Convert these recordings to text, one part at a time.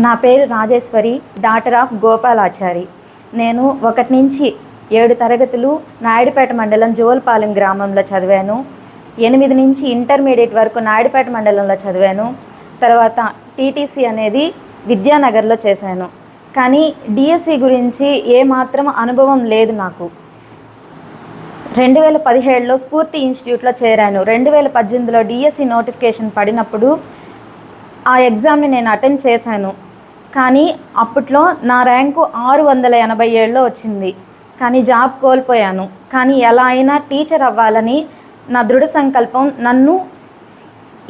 నా పేరు Rajeshwari, daughter of Gopalachari. నేను 1 నుంచి 7 తరగతులు నాయుడుపేట మండలం జోల్పాలెం గ్రామంలో చదివాను. 8 నుంచి ఇంటర్మీడియట్ వరకు నాయుడుపేట మండలంలో చదివాను. తర్వాత టీటీసీ అనేది విద్యానగర్లో చేశాను. కానీ డిఎస్సి గురించి ఏమాత్రం అనుభవం లేదు నాకు. 2017లో స్ఫూర్తి ఇన్స్టిట్యూట్లో చేరాను. 2018లో డిఎస్సి నోటిఫికేషన్ పడినప్పుడు ఆ ఎగ్జామ్ని నేను అటెండ్ చేశాను. కానీ అప్పట్లో నా ర్యాంకు 687లో వచ్చింది. కానీ జాబ్ కోల్పోయాను. కానీ ఎలా అయినా టీచర్ అవ్వాలని నా దృఢ సంకల్పం నన్ను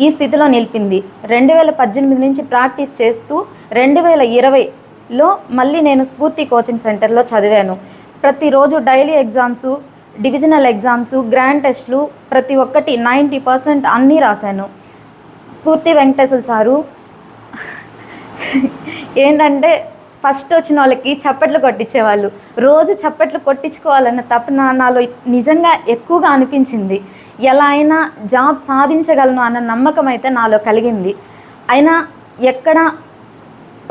ఈ స్థితిలో నిలిపింది. 2018 నుంచి ప్రాక్టీస్ చేస్తూ 2020లో మళ్ళీ నేను స్ఫూర్తి కోచింగ్ సెంటర్లో చదివాను. ప్రతిరోజు daily exams, divisional exams, grand టెస్ట్లు ప్రతి ఒక్కటి 90% అన్నీ రాశాను. స్ఫూర్తి వెంకటేశ్వర సారు ఏంటంటే ఫస్ట్ వచ్చిన వాళ్ళకి చప్పట్లు కొట్టించేవాళ్ళు. రోజు చప్పట్లు కొట్టించుకోవాలన్న తపన నాలో నిజంగా ఎక్కువగా అనిపించింది. ఎలా అయినా జాబ్ సాధించగలను అన్న నమ్మకం అయితే నాలో కలిగింది. అయినా ఎక్కడ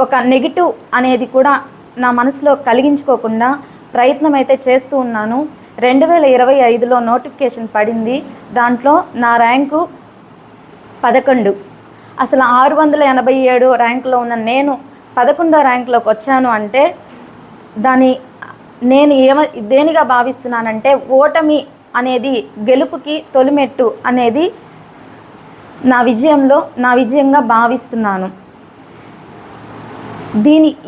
ఒక నెగిటివ్ అనేది కూడా నా మనసులో కలిగించుకోకుండా ప్రయత్నం అయితే చేస్తూ ఉన్నాను. 2025లో నోటిఫికేషన్ పడింది. దాంట్లో నా ర్యాంకు 11. అసలు 687 ర్యాంకులో ఉన్న నేను 11వ ర్యాంకులోకి వచ్చాను అంటే నేను దేనిగా భావిస్తున్నానంటే ఓటమి అనేది గెలుపుకి తొలిమెట్టు అనేది నా విజయంగా భావిస్తున్నాను.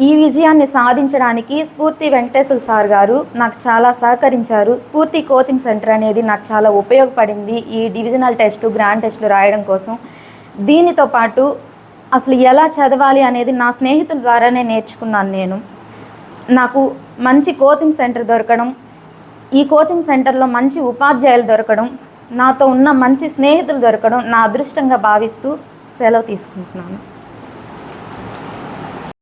ఈ విజయాన్ని సాధించడానికి స్ఫూర్తి వెంకటేశ్వర సార్ గారు నాకు చాలా సహకరించారు. స్ఫూర్తి కోచింగ్ సెంటర్ అనేది నాకు చాలా ఉపయోగపడింది ఈ డివిజనల్ టెస్టు, గ్రాండ్ టెస్టులు రాయడం కోసం. దీనితో పాటు అసలు ఎలా చదవాలి అనేది నా స్నేహితుల ద్వారానే నేర్చుకున్నాను. నాకు మంచి కోచింగ్ సెంటర్ దొరకడం, ఈ కోచింగ్ సెంటర్లో మంచి ఉపాధ్యాయులు దొరకడం, నాతో ఉన్న మంచి స్నేహితులు దొరకడం నా అదృష్టంగా భావిస్తూ సెలవు తీసుకుంటున్నాను.